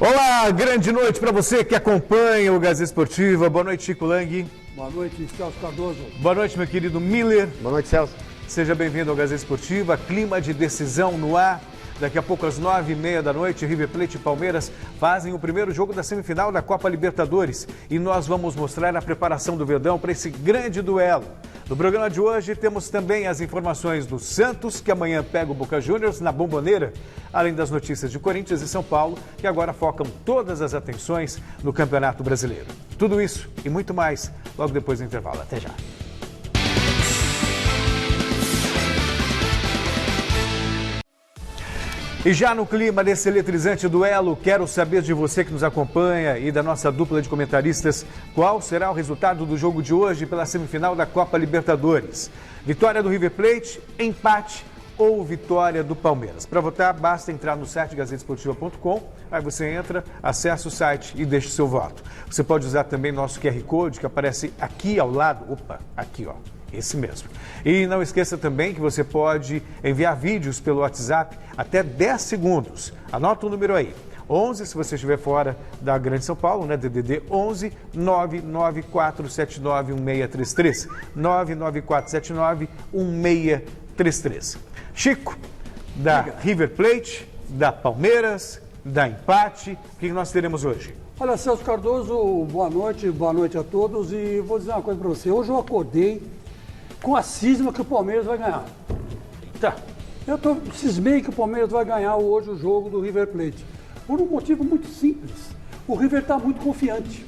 Olá, grande noite para você que acompanha o Gazeta Esportiva. Boa noite, Chico Lang. Boa noite, Celso Cardoso. Boa noite, meu querido Miller. Boa noite, Celso. Seja bem-vindo ao Gazeta Esportiva. Clima de decisão no ar. Daqui a pouco, às 9h30 da noite, River Plate e Palmeiras fazem o primeiro jogo da semifinal da Copa Libertadores. E nós vamos mostrar a preparação do Verdão para esse grande duelo. No programa de hoje, temos também as informações do Santos, que amanhã pega o Boca Juniors na Bomboneira, além das notícias de Corinthians e São Paulo, que agora focam todas as atenções no Campeonato Brasileiro. Tudo isso e muito mais logo depois do intervalo. Até já. E já no clima desse eletrizante duelo, quero saber de você que nos acompanha e da nossa dupla de comentaristas, qual será o resultado do jogo de hoje pela semifinal da Copa Libertadores? Vitória do River Plate, empate ou vitória do Palmeiras? Para votar, basta entrar no site gazetesportiva.com, aí você entra, acessa o site e deixa o seu voto. Você pode usar também nosso QR Code que aparece aqui ao lado, aqui ó. Esse mesmo. E não esqueça também que você pode enviar vídeos pelo WhatsApp até 10 segundos. Anota o número aí. 11, se você estiver fora da Grande São Paulo, né? DDD 11 99479 1633. 99479 1633. Chico, da River Plate, da Palmeiras, da empate, o que nós teremos hoje? Olha, Celso Cardoso, boa noite a todos. E vou dizer uma coisa para você. Hoje eu acordei com a cisma que o Palmeiras vai ganhar. Tá. Eu cismei que o Palmeiras vai ganhar hoje o jogo do River Plate. Por um motivo muito simples. O River está muito confiante.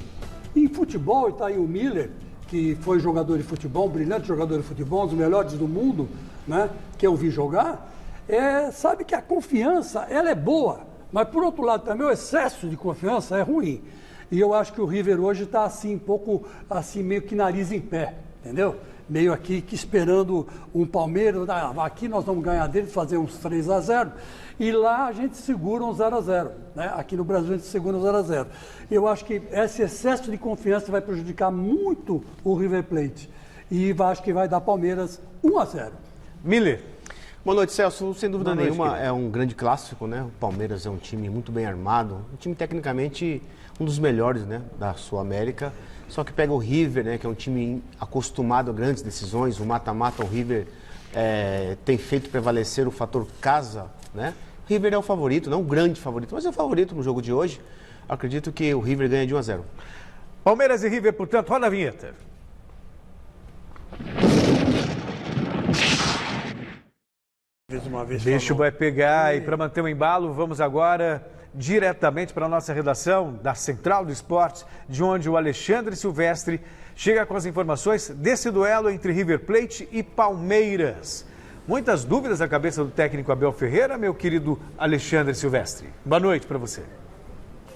Em futebol, está aí o Miller, que foi jogador de futebol, um brilhante jogador de futebol, um dos melhores do mundo, né, que eu vi jogar, sabe que a confiança, ela é boa. Mas, por outro lado, também o excesso de confiança é ruim. E eu acho que o River hoje está assim, um pouco, assim, meio que nariz em pé, entendeu? Meio aqui que esperando um Palmeiras, aqui nós vamos ganhar deles, fazer uns 3-0, e lá a gente segura um 0-0, né? Aqui no Brasil a gente segura um 0-0. Eu acho que esse excesso de confiança vai prejudicar muito o River Plate, e acho que vai dar Palmeiras 1-0. Miller. Boa noite, Celso. Sem dúvida nenhuma, querido. É um grande clássico, né? O Palmeiras é um time muito bem armado, um time tecnicamente um dos melhores, né, da Sul-América. Só que pega o River, né, que é um time acostumado a grandes decisões. O mata-mata, o River tem feito prevalecer o fator casa, né? O River é o favorito, não o grande favorito, mas é o favorito no jogo de hoje. Acredito que o River ganha de 1-0. Palmeiras e River, portanto, roda a vinheta. Bicho vai pegar e para manter o embalo, vamos agora diretamente para a nossa redação da Central do Esportes, de onde o Alexandre Silvestre chega com as informações desse duelo entre River Plate e Palmeiras. Muitas dúvidas na cabeça do técnico Abel Ferreira, meu querido Alexandre Silvestre. Boa noite para você.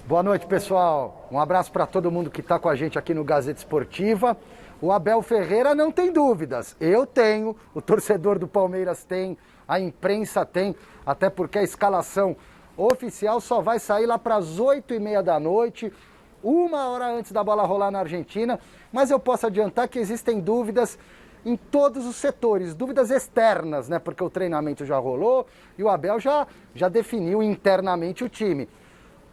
Boa noite, pessoal. Um abraço para todo mundo que está com a gente aqui no Gazeta Esportiva. O Abel Ferreira não tem dúvidas. Eu tenho, o torcedor do Palmeiras tem, a imprensa tem, até porque a escalação oficial só vai sair lá para as 8h30 da noite, 1 hora antes da bola rolar na Argentina, mas eu posso adiantar que existem dúvidas em todos os setores, dúvidas externas, né? Porque o treinamento já rolou e o Abel já definiu internamente o time.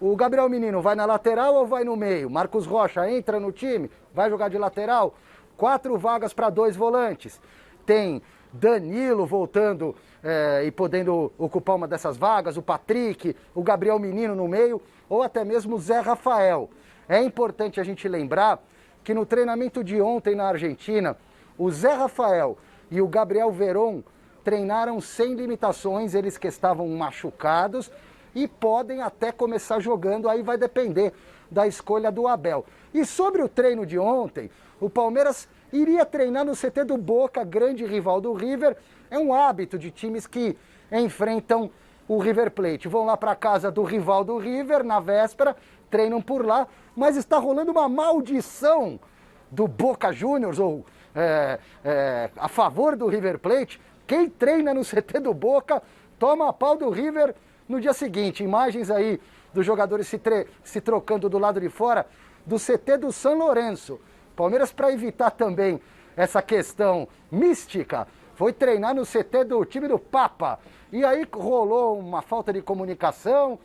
O Gabriel Menino vai na lateral ou vai no meio? Marcos Rocha entra no time, vai jogar de lateral? 4 vagas para 2 volantes. Tem Danilo voltando e podendo ocupar uma dessas vagas, o Patrick, o Gabriel Menino no meio, ou até mesmo o Zé Rafael. É importante a gente lembrar que no treinamento de ontem na Argentina, o Zé Rafael e o Gabriel Veron treinaram sem limitações, eles que estavam machucados e podem até começar jogando, aí vai depender da escolha do Abel. E sobre o treino de ontem, o Palmeiras iria treinar no CT do Boca, grande rival do River. É um hábito de times que enfrentam o River Plate. Vão lá para a casa do rival do River na véspera, treinam por lá, mas está rolando uma maldição do Boca Juniors, ou a favor do River Plate. Quem treina no CT do Boca toma a pau do River no dia seguinte. Imagens aí dos jogadores se trocando do lado de fora do CT do São Lourenço. Palmeiras, para evitar também essa questão mística, foi treinar no CT do time do Papa. E aí rolou uma falta de comunicação,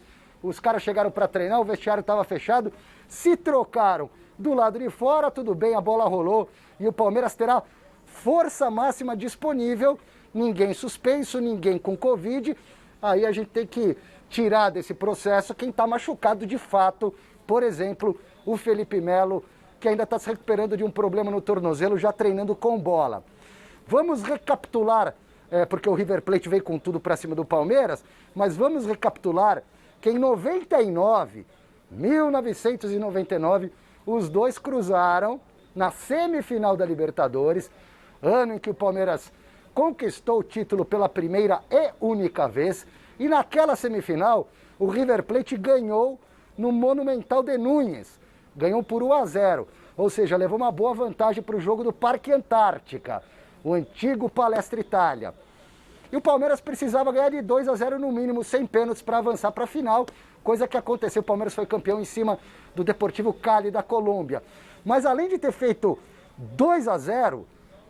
os caras chegaram para treinar, o vestiário estava fechado, se trocaram do lado de fora, tudo bem, a bola rolou e o Palmeiras terá força máxima disponível, ninguém suspenso, ninguém com Covid, aí a gente tem que tirar desse processo quem está machucado de fato, por exemplo, o Felipe Melo, que ainda está se recuperando de um problema no tornozelo, já treinando com bola. Vamos recapitular, porque o River Plate veio com tudo para cima do Palmeiras, mas vamos recapitular que em 1999, os dois cruzaram na semifinal da Libertadores, ano em que o Palmeiras conquistou o título pela primeira e única vez, e naquela semifinal o River Plate ganhou no Monumental de Núñez, ganhou por 1-0, ou seja, levou uma boa vantagem para o jogo do Parque Antártica, o antigo Palestra Itália. E o Palmeiras precisava ganhar de 2-0 no mínimo, sem pênaltis, para avançar para a final, coisa que aconteceu. O Palmeiras foi campeão em cima do Deportivo Cali da Colômbia. Mas além de ter feito 2-0,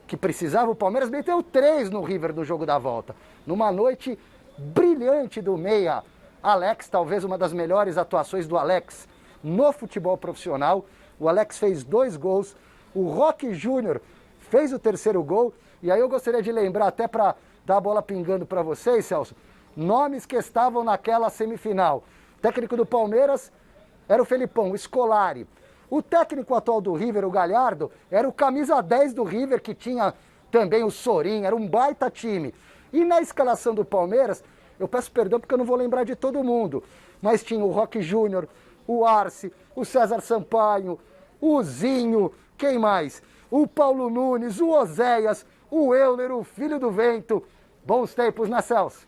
que precisava, o Palmeiras meteu 3 no River no jogo da volta. Numa noite brilhante do meia Alex, talvez uma das melhores atuações do Alex no futebol profissional. O Alex fez 2 gols, o Roque Júnior fez o 3º gol. E aí eu gostaria de lembrar, até para dar a bola pingando para vocês, Celso, nomes que estavam naquela semifinal. O técnico do Palmeiras era o Felipão, o Scolari. O técnico atual do River, o Galhardo, era o camisa 10 do River, que tinha também o Sorin, era um baita time. E na escalação do Palmeiras, eu peço perdão porque eu não vou lembrar de todo mundo, mas tinha o Roque Júnior, o Arce, o César Sampaio, o Zinho, quem mais? O Paulo Nunes, o Oséias, o Euler, o Filho do Vento. Bons tempos, né, Celso?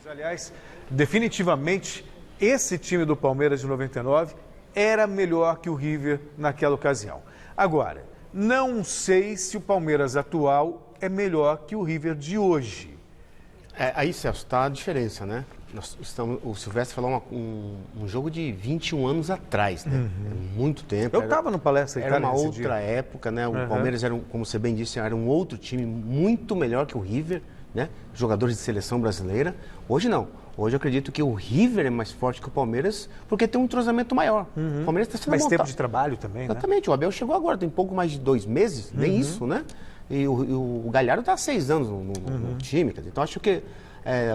Aliás, definitivamente, esse time do Palmeiras de 99 era melhor que o River naquela ocasião. Agora, não sei se o Palmeiras atual é melhor que o River de hoje. Aí, Celso, está a diferença, né? O Silvestre falou um jogo de 21 anos atrás, né? Muito tempo. Eu estava no Palestra Itália. Era uma outra época, né? O Palmeiras era, como você bem disse, era um outro time muito melhor que o River, né? Jogadores de seleção brasileira. Hoje não. Hoje eu acredito que o River é mais forte que o Palmeiras, porque tem um entrosamento maior. O Palmeiras está sendo mais montado. Tempo de trabalho também, Exatamente. Né? O Abel chegou agora, tem pouco mais de 2 meses, nem isso, né? E o Galhardo está há 6 anos no time. Quer dizer, então acho que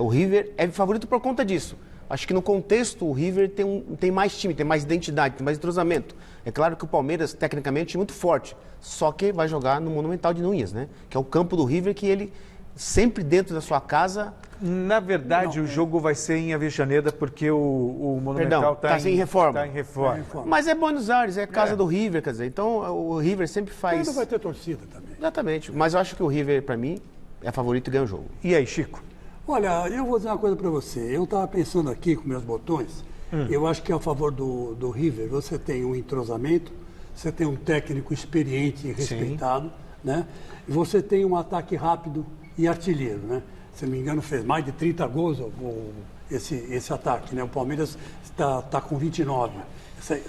o River é favorito por conta disso. Acho que no contexto o River tem mais time, tem mais identidade, tem mais entrosamento. É claro que o Palmeiras, tecnicamente, é um time muito forte, só que vai jogar no Monumental de Núñez, né? Que é o campo do River, que ele sempre dentro da sua casa... Na verdade, o jogo vai ser em Avejaneda, porque o Monumental está em reforma. Está em reforma. Mas é Buenos Aires, é casa do River, quer dizer, então o River sempre faz... Ainda vai ter torcida também. Exatamente, mas eu acho que o River, para mim, é favorito e ganha o jogo. E aí, Chico? Olha, eu vou dizer uma coisa para você. Eu estava pensando aqui com meus botões. Eu acho que a favor do River, você tem um entrosamento, você tem um técnico experiente e respeitado, né? E você tem um ataque rápido e artilheiro, né? Se não me engano, fez mais de 30 gols esse ataque, né? O Palmeiras está com 29,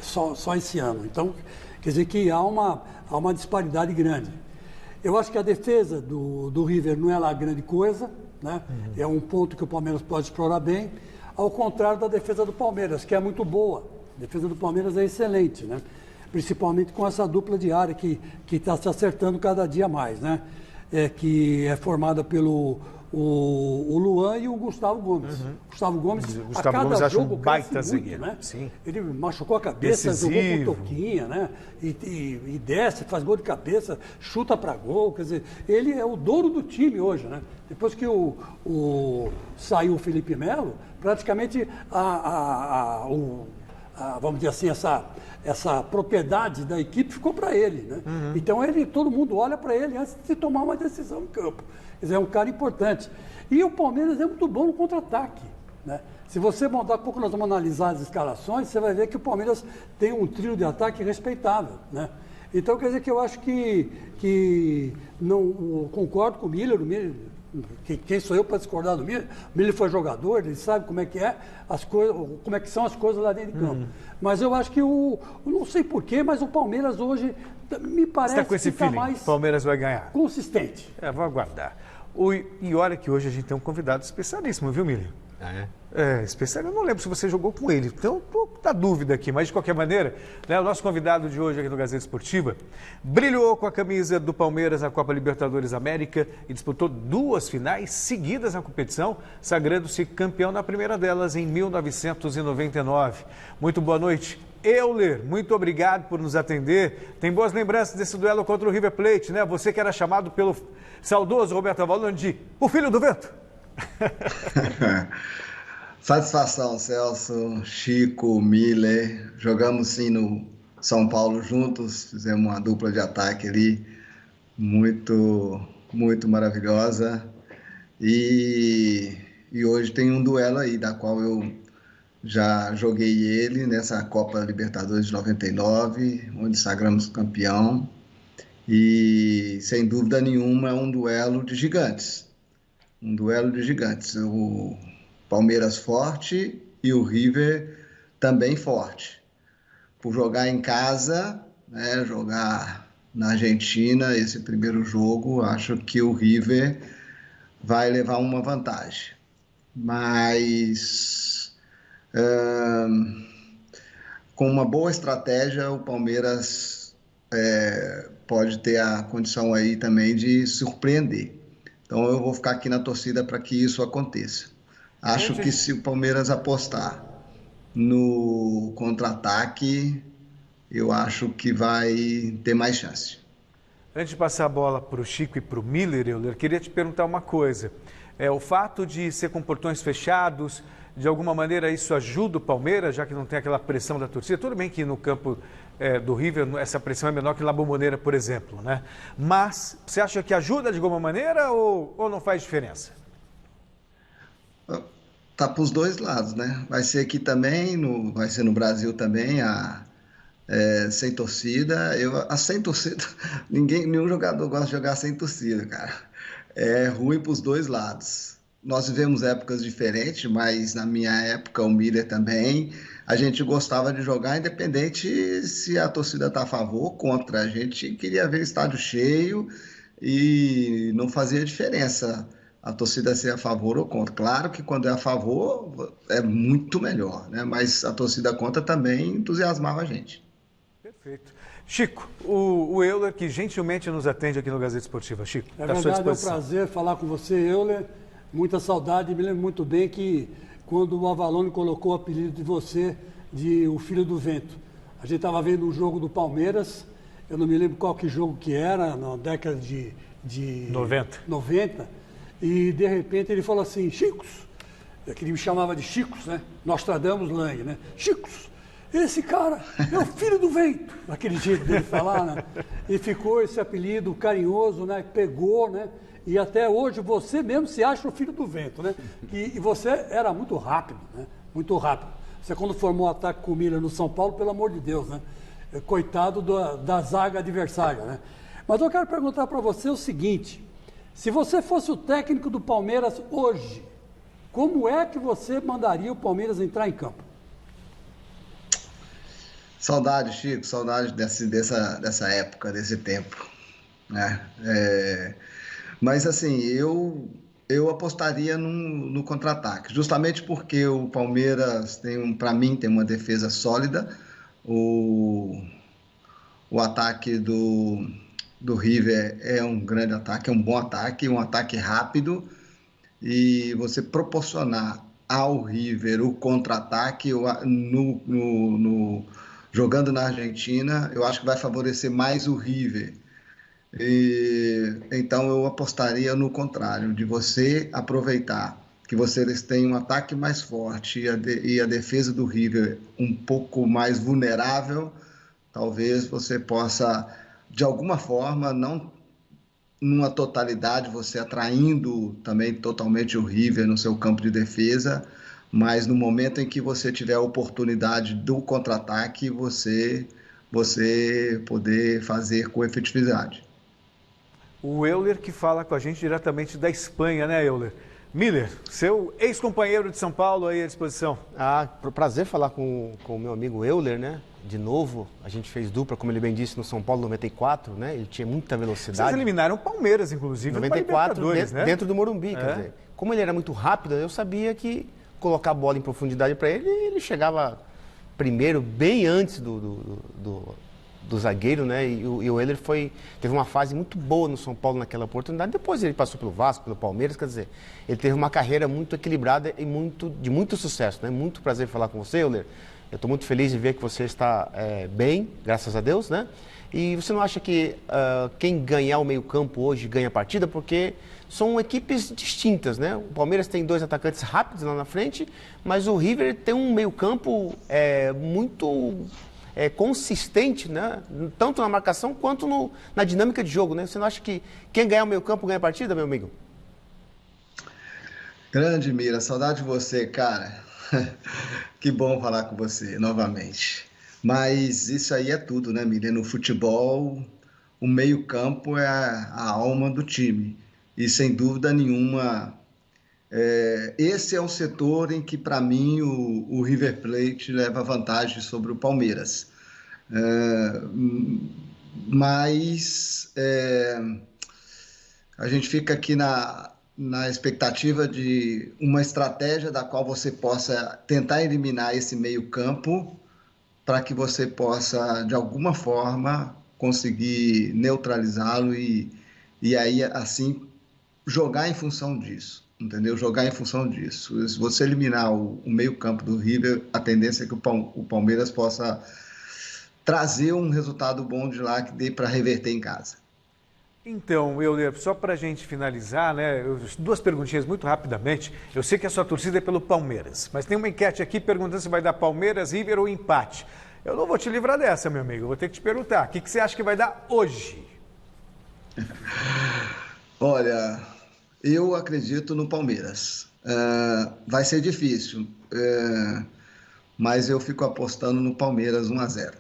só esse ano. Então, quer dizer que há uma disparidade grande. Eu acho que a defesa do River não é lá grande coisa, né? É um ponto que o Palmeiras pode explorar bem, ao contrário da defesa do Palmeiras, que é muito boa. A defesa do Palmeiras é excelente, né? Principalmente com essa dupla de área que está se acertando cada dia mais, né? Que é formada pelo o Luan e o Gustavo Gomes. Gustavo Gomes, a cada jogo, baita cresce muito, né? Sim. Ele machucou a cabeça, decisivo. Jogou com toquinha, né? E desce, faz gol de cabeça, chuta para gol. Quer dizer, ele é o dono do time hoje, né? Depois que saiu o Felipe Melo, praticamente vamos dizer assim, essa propriedade da equipe ficou para ele, né? Então todo mundo olha para ele antes de tomar uma decisão em campo. Quer dizer, é um cara importante. E o Palmeiras é muito bom no contra-ataque, né? Se você daqui a pouco nós vamos analisar as escalações, você vai ver que o Palmeiras tem um trio de ataque respeitável, né? Então, quer dizer que eu acho que não concordo com o Miller. Quem sou eu para discordar do Miller? O Miller foi jogador, ele sabe como é que as coisas, como é que são as coisas lá dentro de campo. Mas eu acho que eu não sei porquê, mas o Palmeiras hoje me parece que está mais... O Palmeiras vai ganhar. Consistente. Vou aguardar. E olha que hoje a gente tem um convidado especialíssimo, viu, Miller? Especialista, eu não lembro se você jogou com ele, então estou na dúvida aqui, mas de qualquer maneira, né, o nosso convidado de hoje aqui no Gazeta Esportiva brilhou com a camisa do Palmeiras na Copa Libertadores América e disputou 2 finais seguidas na competição, sagrando-se campeão na primeira delas em 1999. Muito boa noite. Euler, muito obrigado por nos atender. Tem boas lembranças desse duelo contra o River Plate, né? Você que era chamado pelo saudoso Roberto Avalone de o filho do vento. Satisfação, Celso, Chico, Miller. Jogamos sim no São Paulo juntos, fizemos uma dupla de ataque ali, muito maravilhosa. E hoje tem um duelo aí, da qual eu já joguei ele nessa Copa Libertadores de 99, onde sagramos campeão. E, sem dúvida nenhuma, é um duelo de gigantes. Um duelo de gigantes. O Palmeiras forte e o River também forte. Por jogar em casa, né, jogar na Argentina, esse primeiro jogo, acho que o River vai levar uma vantagem. Mas, com uma boa estratégia, o Palmeiras pode ter a condição aí também de surpreender. Então eu vou ficar aqui na torcida para que isso aconteça. Acho que se o Palmeiras apostar no contra-ataque, eu acho que vai ter mais chance. Antes de passar a bola para o Chico e para o Miller, eu queria te perguntar uma coisa. O fato de ser com portões fechados, de alguma maneira isso ajuda o Palmeiras, já que não tem aquela pressão da torcida? Tudo bem que no campo do River essa pressão é menor que na Bombonera, por exemplo, né? Mas você acha que ajuda de alguma maneira ou não faz diferença? Tá para os dois lados, né? Vai ser aqui também, vai ser no Brasil também, sem torcida. Sem torcida, nenhum jogador gosta de jogar sem torcida, cara. É ruim para os dois lados. Nós vivemos épocas diferentes, mas na minha época, o Miller também, a gente gostava de jogar independente se a torcida está a favor ou contra. A gente queria ver o estádio cheio e não fazia diferença a torcida ser a favor ou contra. Claro que quando é a favor é muito melhor, né? Mas a torcida contra também entusiasmava a gente. Perfeito. Chico, o Euler que gentilmente nos atende aqui no Gazeta Esportiva. Chico, é verdade, é um prazer falar com você, Euler. Muita saudade, me lembro muito bem que quando o Avalone colocou o apelido de você de o filho do vento. A gente estava vendo um jogo do Palmeiras, eu não me lembro qual que jogo que era, na década de 90, e de repente ele falou assim, Chicos, que ele me chamava de Chicos, né? Nostradamus Lang, né? Chicos, esse cara é o filho do vento, aquele jeito dele falar, né? E ficou esse apelido carinhoso, né? Pegou, né? E até hoje você mesmo se acha o filho do vento, né? E você era muito rápido, né? Muito rápido. Você quando formou o ataque com o Miller no São Paulo, pelo amor de Deus, né? Coitado da zaga adversária, né? Mas eu quero perguntar para você o seguinte, se você fosse o técnico do Palmeiras hoje, como é que você mandaria o Palmeiras entrar em campo? Saudade, Chico, saudade dessa época, desse tempo, né? Mas assim, eu apostaria no contra-ataque, justamente porque o Palmeiras para mim, tem uma defesa sólida, o ataque do River é um grande ataque, é um bom ataque, um ataque rápido, e você proporcionar ao River o contra-ataque jogando na Argentina, eu acho que vai favorecer mais o River. Então eu apostaria no contrário, de você aproveitar que vocês têm um ataque mais forte e a defesa do River um pouco mais vulnerável, talvez você possa, de alguma forma, não numa totalidade, você atraindo também totalmente o River no seu campo de defesa, mas no momento em que você tiver a oportunidade do contra-ataque, você poder fazer com efetividade. O Euler que fala com a gente diretamente da Espanha, né, Euler? Miller, seu ex-companheiro de São Paulo aí à disposição. Prazer falar com o meu amigo Euler, né? De novo, a gente fez dupla, como ele bem disse, no São Paulo 94, né? Ele tinha muita velocidade. Vocês eliminaram o Palmeiras, inclusive, 94, né? Dentro do Morumbi, quer dizer. Como ele era muito rápido, eu sabia que colocar a bola em profundidade para ele, ele chegava primeiro, bem antes do zagueiro, né? E o Euler teve uma fase muito boa no São Paulo naquela oportunidade. Depois ele passou pelo Vasco, pelo Palmeiras, quer dizer, ele teve uma carreira muito equilibrada e de muito sucesso, né? Muito prazer falar com você, Euler. Eu estou muito feliz de ver que você está bem, graças a Deus, né? E você não acha que quem ganhar o meio-campo hoje ganha a partida? Porque são equipes distintas, né? O Palmeiras tem 2 atacantes rápidos lá na frente, mas o River tem um meio-campo muito consistente, né? Tanto na marcação quanto na dinâmica de jogo, né? Você não acha que quem ganhar o meio-campo ganha a partida, meu amigo? Grande Mira, saudade de você, cara. Que bom falar com você novamente. Mas isso aí é tudo, né, Mira? No futebol, o meio-campo é a alma do time. E sem dúvida nenhuma, esse é um setor em que, para mim, o River Plate leva vantagem sobre o Palmeiras. Mas a gente fica aqui na expectativa de uma estratégia da qual você possa tentar eliminar esse meio-campo para que você possa, de alguma forma, conseguir neutralizá-lo e aí, assim, jogar em função disso, entendeu? Jogar em função disso. Se você eliminar o meio-campo do River, a tendência é que o Palmeiras possa trazer um resultado bom de lá que dê para reverter em casa. Então, Euler, só para a gente finalizar, né, 2 perguntinhas muito rapidamente. Eu sei que a sua torcida é pelo Palmeiras, mas tem uma enquete aqui perguntando se vai dar Palmeiras, River ou empate. Eu não vou te livrar dessa, meu amigo, eu vou ter que te perguntar. O que você acha que vai dar hoje? Olha, eu acredito no Palmeiras. Vai ser difícil, mas eu fico apostando no Palmeiras 1-0.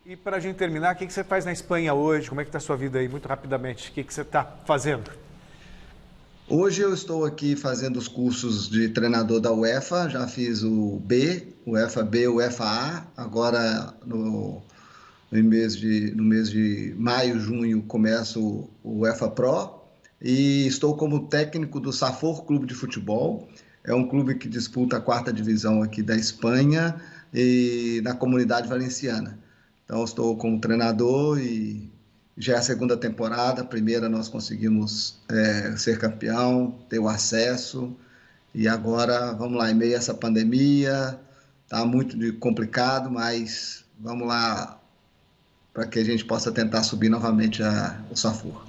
E para a gente terminar, o que você faz na Espanha hoje? Como é que está a sua vida aí, muito rapidamente? O que você está fazendo? Hoje eu estou aqui fazendo os cursos de treinador da UEFA, já fiz o B, o UEFA B, o UEFA A, agora no mês de maio, junho, começo o UEFA Pro e estou como técnico do Safor Clube de Futebol, é um clube que disputa a 4ª divisão aqui da Espanha e na Comunidade Valenciana. Então, estou como treinador e já é a 2ª temporada. A primeira nós conseguimos ser campeão, ter o acesso. E agora, vamos lá, em meio a essa pandemia, está muito complicado, mas vamos lá para que a gente possa tentar subir novamente o Safor.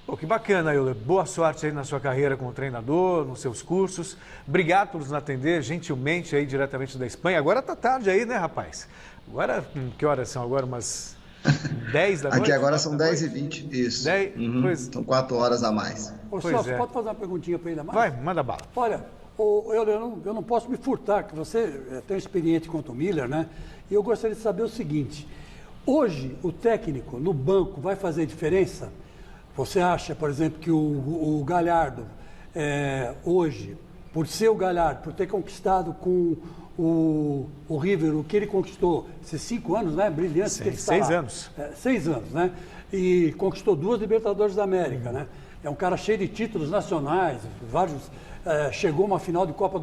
Pô, que bacana, Euler. Boa sorte aí na sua carreira como treinador, nos seus cursos. Obrigado por nos atender gentilmente aí diretamente da Espanha. Agora tá tarde aí, né, rapaz? Agora, que horas são agora? Umas 10 da noite? Aqui agora são 10h20, isso. 10? Uhum. Pois... São 4 horas a mais. Ô, Celso, pode fazer uma perguntinha para ele a mais? Vai, manda bala. Olha, eu não posso me furtar, que você é tão experiente quanto o Miller, né? E eu gostaria de saber o seguinte, hoje o técnico no banco vai fazer diferença? Você acha, por exemplo, que o Galhardo, hoje, por ser o Galhardo, por ter conquistado com o River, o que ele conquistou, esses 5 anos, né? Brilhantes. 6 anos. 6 anos, né? E conquistou 2 Libertadores da América, né? É um cara cheio de títulos nacionais, vários. Chegou a uma final de Copa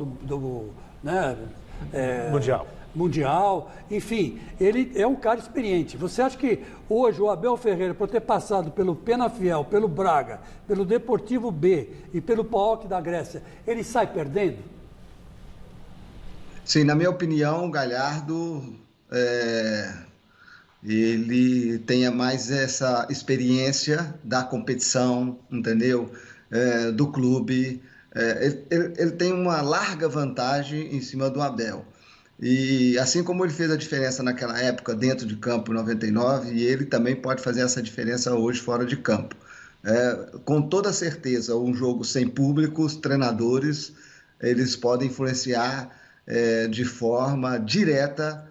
Mundial, enfim, ele é um cara experiente. Você acha que hoje o Abel Ferreira, por ter passado pelo Penafiel, pelo Braga, pelo Deportivo B e pelo PAOK da Grécia, ele sai perdendo? Sim, na minha opinião, o Galhardo, ele tem mais essa experiência da competição, entendeu? Do clube. Ele tem uma larga vantagem em cima do Abel. E assim como ele fez a diferença naquela época dentro de campo em 99, ele também pode fazer essa diferença hoje fora de campo. Com toda certeza, um jogo sem público, os treinadores, eles podem influenciar de forma direta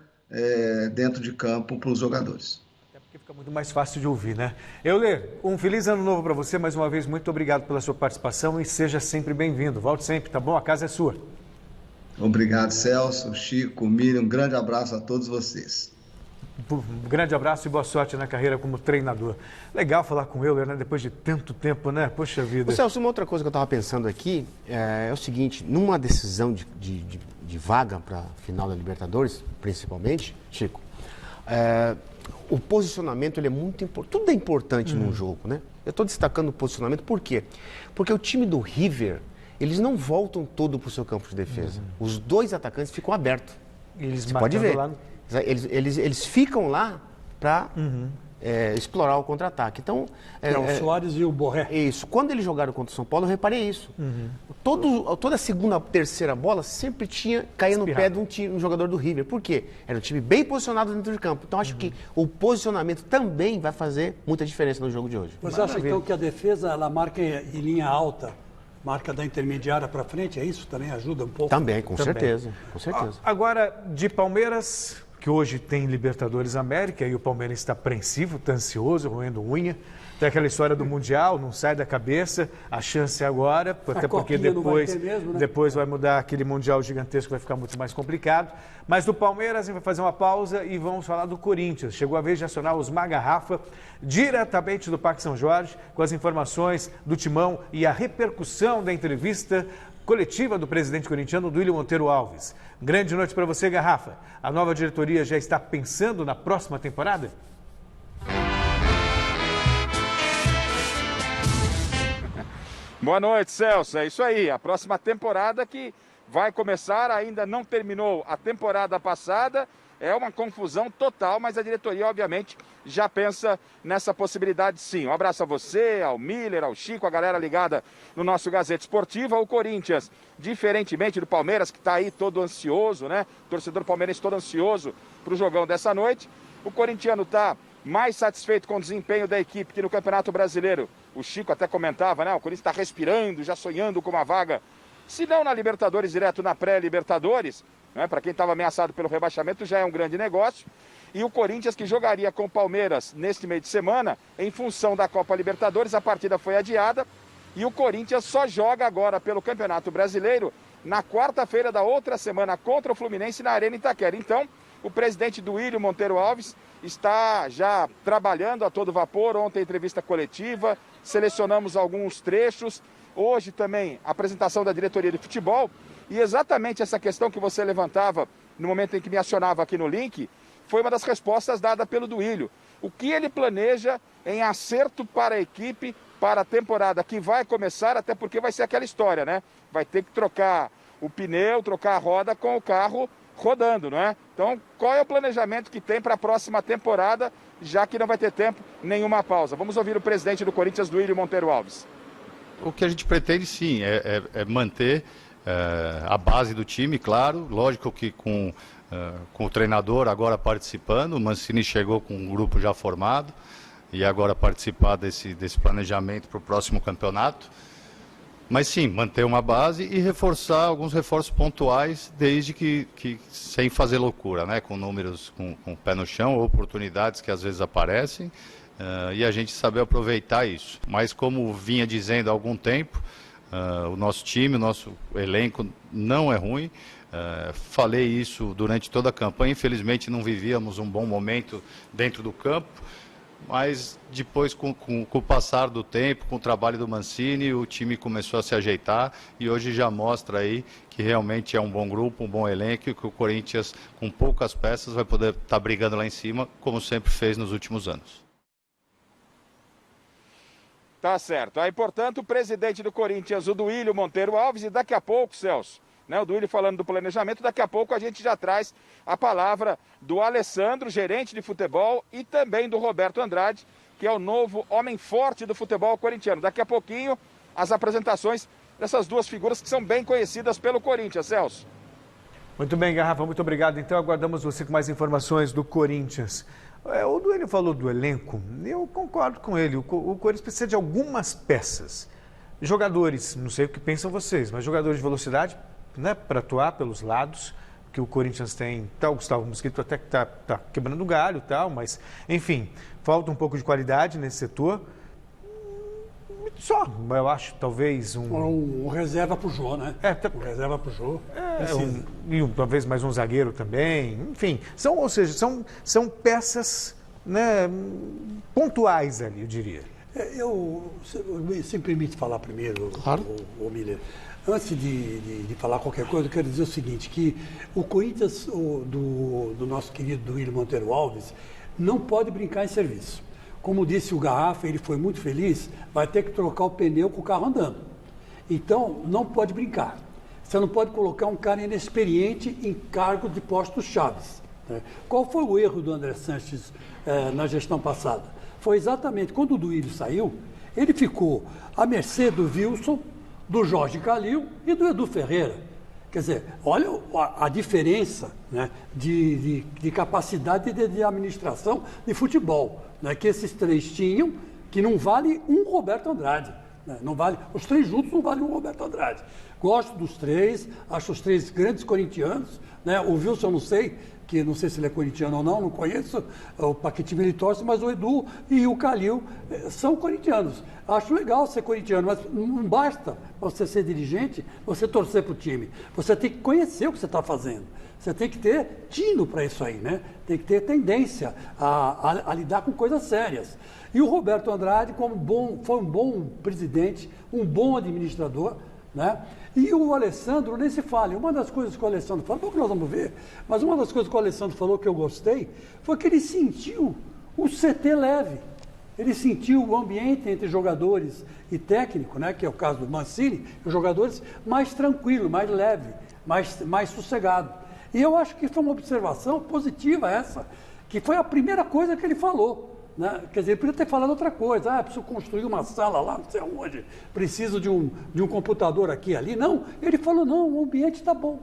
dentro de campo para os jogadores. Até porque fica muito mais fácil de ouvir, né? Euler, um feliz ano novo para você. Mais uma vez, muito obrigado pela sua participação e seja sempre bem-vindo. Volte sempre, tá bom? A casa é sua. Obrigado, Celso, Chico, Miriam, um grande abraço a todos vocês. Um grande abraço e boa sorte na carreira como treinador. Legal falar com ele, né? Depois de tanto tempo, né? Poxa vida. Celso, uma outra coisa que eu estava pensando aqui é o seguinte, numa decisão de vaga para a final da Libertadores, principalmente, Chico, o posicionamento ele é muito importante. Tudo é importante num jogo, né? Eu estou destacando o posicionamento, por quê? Porque o time do River, eles não voltam todo para o seu campo de defesa. Os dois atacantes ficam abertos. Você pode ver. Lá no... Eles ficam lá para explorar o contra-ataque. Então, o Soares e o Borré. Isso. Quando eles jogaram contra o São Paulo, eu reparei isso. Toda a segunda, terceira bola sempre caía no pé de um jogador do River. Por quê? Era um time bem posicionado dentro de campo. Então, acho que o posicionamento também vai fazer muita diferença no jogo de hoje. Você acha, então, que a defesa ela marca em linha alta, marca da intermediária para frente? É isso? Também ajuda um pouco? Também, com certeza. Com certeza. Agora, de Palmeiras, que hoje tem Libertadores América, e o Palmeiras está apreensivo, está ansioso, roendo unha. Tem aquela história do Mundial, não sai da cabeça, a chance é agora, até porque depois vai mudar aquele Mundial gigantesco, vai ficar muito mais complicado. Mas do Palmeiras, a gente vai fazer uma pausa e vamos falar do Corinthians. Chegou a vez de acionar os Magarrafa, diretamente do Parque São Jorge, com as informações do Timão e a repercussão da entrevista coletiva do presidente corintiano, Duílio Monteiro Alves. Grande noite para você, Garrafa. A nova diretoria já está pensando na próxima temporada? Boa noite, Celso. É isso aí. A próxima temporada que vai começar, ainda não terminou a temporada passada. É uma confusão total, mas a diretoria, obviamente, já pensa nessa possibilidade sim. Um abraço a você, ao Miller, ao Chico, a galera ligada no nosso Gazeta Esportiva. O Corinthians, diferentemente do Palmeiras, que está aí todo ansioso, né? O torcedor palmeirense todo ansioso para o jogão dessa noite. O corintiano está mais satisfeito com o desempenho da equipe que no Campeonato Brasileiro. O Chico até comentava, né? O Corinthians está respirando, já sonhando com uma vaga, se não na Libertadores, direto na pré-Libertadores. Né? Para quem estava ameaçado pelo rebaixamento, já é um grande negócio. E o Corinthians, que jogaria com o Palmeiras neste meio de semana, em função da Copa Libertadores, a partida foi adiada. E o Corinthians só joga agora pelo Campeonato Brasileiro na quarta-feira da outra semana contra o Fluminense na Arena Itaquera. Então, o presidente Duílio Monteiro Alves está já trabalhando a todo vapor. Ontem, entrevista coletiva, selecionamos alguns trechos. Hoje também, a apresentação da diretoria de futebol. E exatamente essa questão que você levantava no momento em que me acionava aqui no link, foi uma das respostas dadas pelo Duílio. O que ele planeja em acerto para a equipe, para a temporada que vai começar, até porque vai ser aquela história, né? Vai ter que trocar o pneu, trocar a roda com o carro rodando, não é? Então, qual é o planejamento que tem para a próxima temporada, já que não vai ter tempo, nenhuma pausa? Vamos ouvir o presidente do Corinthians, Duílio Monteiro Alves. O que a gente pretende, sim, é manter a base do time, claro. Lógico que com o treinador agora participando, o Mancini chegou com um grupo já formado e agora participar desse planejamento para o próximo campeonato. Mas sim, manter uma base e reforçar alguns reforços pontuais, desde que sem fazer loucura, né? Com números com o pé no chão, oportunidades que às vezes aparecem, e a gente saber aproveitar isso. Mas como vinha dizendo há algum tempo, o nosso time, o nosso elenco não é ruim. Falei isso durante toda a campanha, infelizmente não vivíamos um bom momento dentro do campo. Mas depois, com o passar do tempo, com o trabalho do Mancini, o time começou a se ajeitar e hoje já mostra aí que realmente é um bom grupo, um bom elenco e que o Corinthians, com poucas peças, vai poder estar brigando lá em cima, como sempre fez nos últimos anos. Tá certo. Aí, portanto, o presidente do Corinthians, o Duílio Monteiro Alves, e daqui a pouco, Celso, né, o Duílio falando do planejamento, daqui a pouco a gente já traz a palavra do Alessandro, gerente de futebol, e também do Roberto Andrade, que é o novo homem forte do futebol corintiano. Daqui a pouquinho, as apresentações dessas duas figuras que são bem conhecidas pelo Corinthians, Celso. Muito bem, Garrafa, muito obrigado. Então, aguardamos você com mais informações do Corinthians. O Duílio falou do elenco, eu concordo com ele. O Corinthians precisa de algumas peças. Jogadores, não sei o que pensam vocês, mas jogadores de velocidade, né, para atuar pelos lados, que o Corinthians tem, o Gustavo Mosquito até que tá quebrando galho e tal, mas, enfim, falta um pouco de qualidade nesse setor. Só, eu acho, talvez Um reserva pro Jô, né? Um reserva pro Jô. Talvez mais um zagueiro também. Enfim, são peças, né, pontuais ali, eu diria. Se me permite falar primeiro, Claro. o Miller. Antes de falar qualquer coisa, eu quero dizer o seguinte, que o Corinthians, do nosso querido Duílio Monteiro Alves, não pode brincar em serviço. Como disse o Garrafa, ele foi muito feliz, vai ter que trocar o pneu com o carro andando. Então, não pode brincar. Você não pode colocar um cara inexperiente em cargo de postos chaves. Né? Qual foi o erro do André Sanches na gestão passada? Foi exatamente quando o Duílio saiu, ele ficou à mercê do Wilson, do Jorge Calil e do Edu Ferreira. Quer dizer, olha a diferença, né, de capacidade de administração de futebol, né, que esses três tinham, que não vale um Roberto Andrade. Né, não vale, os três juntos não valem um Roberto Andrade. Gosto dos três, acho os três grandes corintianos. Né, o Wilson eu não sei se ele é corintiano ou não conheço o Paquetino ele torce, mas o Edu e o Calil são corintianos. Acho legal ser corintiano, mas não basta você ser dirigente, você torcer para o time. Você tem que conhecer o que você está fazendo. Você tem que ter tino para isso aí, né? Tem que ter tendência a lidar com coisas sérias. E o Roberto Andrade, foi um bom presidente, um bom administrador, né? E o Alessandro, nem se fala. Uma das coisas que o Alessandro falou, pouco nós vamos ver, mas uma das coisas que o Alessandro falou que eu gostei, foi que ele sentiu o CT leve. Ele sentiu o ambiente entre jogadores e técnico, né, que é o caso do Mancini, os jogadores mais tranquilo, mais leve, mais sossegado. E eu acho que foi uma observação positiva essa, que foi a primeira coisa que ele falou. Né? Quer dizer, ele podia ter falado outra coisa. Preciso construir uma sala lá, não sei onde, preciso de um computador aqui ali. Não, ele falou, não, o ambiente está bom.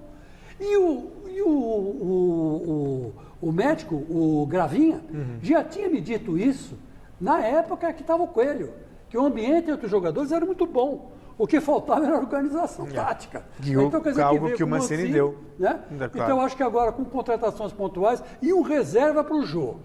E o médico, o Gravinha, já tinha me dito isso na época que estava o Coelho, que o ambiente entre os jogadores era muito bom. O que faltava era organização tática. Então, quer dizer, algo que o Mancini deu. Né? Claro. Então, eu acho que agora, com contratações pontuais e um reserva para o Jô.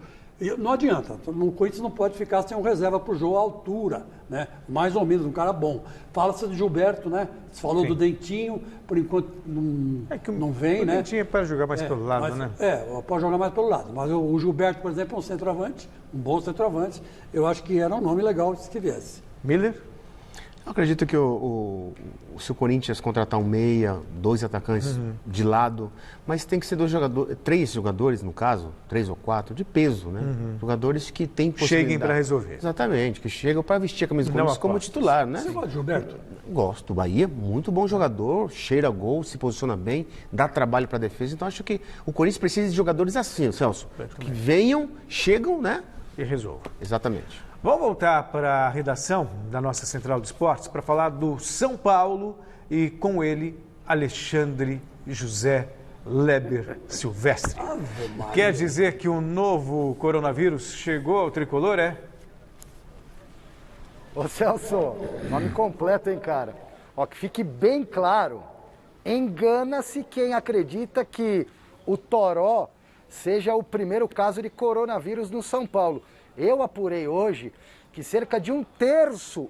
Não adianta, o Corinthians não pode ficar sem um reserva para o Jô à altura, né? Mais ou menos, um cara bom. Fala-se do Gilberto, né? Você falou do Dentinho, por enquanto não vem, o né? O Dentinho é para jogar mais pelo lado, né? Pode jogar mais pelo lado. Mas o Gilberto, por exemplo, é um centroavante, um bom centroavante. Eu acho que era um nome legal se tivesse. Miller? Eu acredito que se o Corinthians contratar um meia, 2 atacantes de lado, mas tem que ser 3 jogadores, no caso, 3 ou 4, de peso, né? Jogadores que têm possibilidade. Cheguem para resolver. Exatamente, que chegam para vestir a camisa do Corinthians como titular, né? Você gosta de Gilberto? Gosto. O Bahia, muito bom jogador, cheira gol, se posiciona bem, dá trabalho para a defesa. Então, acho que o Corinthians precisa de jogadores assim, Celso, que venham, chegam, né? E resolvam. Exatamente. Vamos voltar para a redação da nossa Central de Esportes para falar do São Paulo e com ele, Alexandre José Leber Silvestre. Quer dizer que o novo coronavírus chegou ao tricolor, é? Ô Celso, nome completo, hein, cara? Ó, que fique bem claro, engana-se quem acredita que o Toró seja o primeiro caso de coronavírus no São Paulo. Eu apurei hoje que cerca de um terço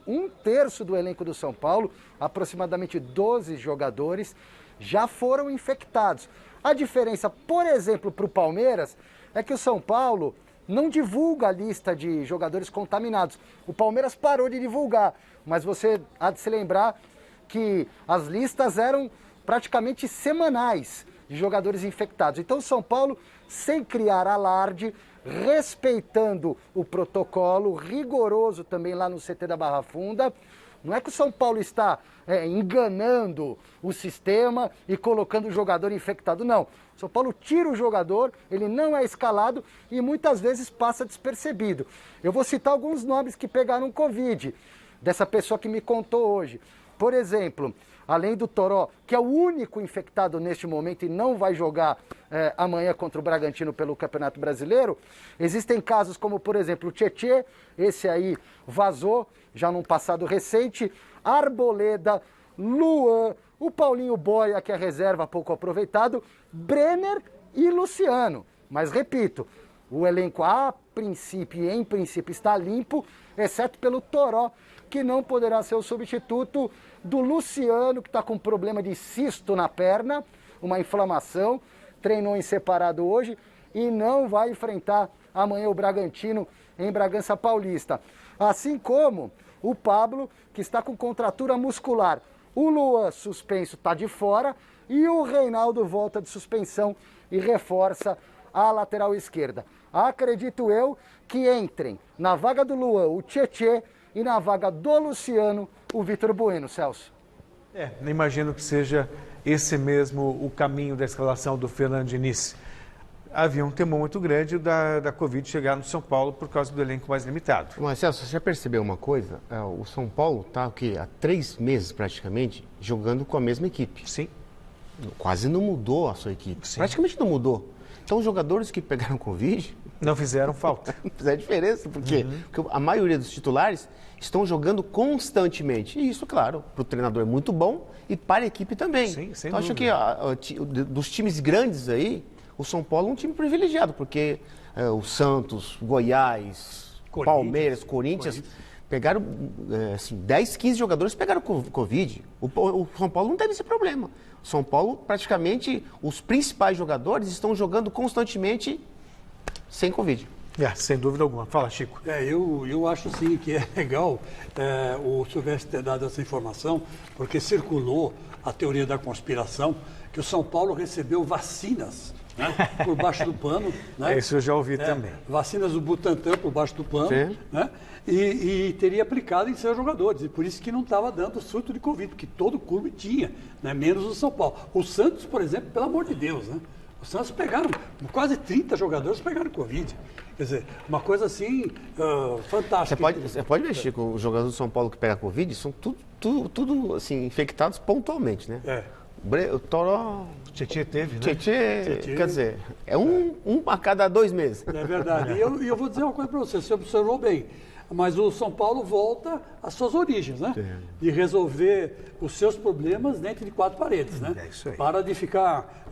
do elenco do São Paulo, aproximadamente 12 jogadores, já foram infectados. A diferença, por exemplo, para o Palmeiras, é que o São Paulo não divulga a lista de jogadores contaminados. O Palmeiras parou de divulgar, mas você há de se lembrar que as listas eram praticamente semanais de jogadores infectados. Então o São Paulo, sem criar alarde, respeitando o protocolo rigoroso também lá no CT da Barra Funda. Não é que o São Paulo está enganando o sistema e colocando o jogador infectado, não. O São Paulo tira o jogador, ele não é escalado e muitas vezes passa despercebido. Eu vou citar alguns nomes que pegaram Covid, dessa pessoa que me contou hoje. Por exemplo, além do Toró, que é o único infectado neste momento e não vai jogar amanhã contra o Bragantino pelo Campeonato Brasileiro, existem casos como, por exemplo, o Tietê, esse aí vazou já num passado recente, Arboleda, Luan, o Paulinho Boia, que é reserva pouco aproveitado, Brenner e Luciano. Mas, repito, o elenco em princípio está limpo, exceto pelo Toró, que não poderá ser o substituto do Luciano, que está com problema de cisto na perna, uma inflamação, treinou em separado hoje e não vai enfrentar amanhã o Bragantino em Bragança Paulista. Assim como o Pablo, que está com contratura muscular. O Luan, suspenso, está de fora e o Reinaldo volta de suspensão e reforça a lateral esquerda. Acredito eu que entrem na vaga do Luan o Tietê e na vaga do Luciano o Vitor Bueno, Celso. Imagino que seja esse mesmo o caminho da escalação do Fernando Diniz. Havia um temor muito grande da Covid chegar no São Paulo por causa do elenco mais limitado. Mas, Celso, você já percebeu uma coisa? O São Paulo está há 3 meses praticamente jogando com a mesma equipe. Sim. Quase não mudou a sua equipe. Sim. Praticamente não mudou. Então, os jogadores que pegaram Covid... Não fizeram falta. Não fizeram diferença, porque a maioria dos titulares estão jogando constantemente. E isso, claro, para o treinador é muito bom e para a equipe também. Sim, sem então, dúvida. Acho que dos times grandes aí, o São Paulo é um time privilegiado, porque o Santos, Goiás, Palmeiras, Corinthians pegaram 10, 15 jogadores pegaram Covid. O São Paulo não teve esse problema. O São Paulo, praticamente, os principais jogadores estão jogando constantemente sem Covid. Sem dúvida alguma. Fala, Chico. Eu acho sim que é legal o Silvestre ter dado essa informação, porque circulou a teoria da conspiração que o São Paulo recebeu vacinas, né, por baixo do pano. Né? Isso eu já ouvi também. Vacinas do Butantan por baixo do pano, né? E teria aplicado em seus jogadores. E por isso que não estava dando surto de Covid, porque todo clube tinha, né? Menos o São Paulo. O Santos, por exemplo, pelo amor de Deus, né? O Santos pegaram, quase 30 jogadores pegaram Covid. Quer dizer, uma coisa assim, fantástica. Você pode ver, Chico, os jogadores do São Paulo que pegam Covid são tudo assim, infectados pontualmente, né? O Toró... Tietê teve, né? Tietê, quer dizer, é um a cada 2 meses. É verdade. E eu vou dizer uma coisa para você observou bem. Mas o São Paulo volta às suas origens, né? De resolver os seus problemas dentro de 4 paredes, né? É isso aí. Para de ficar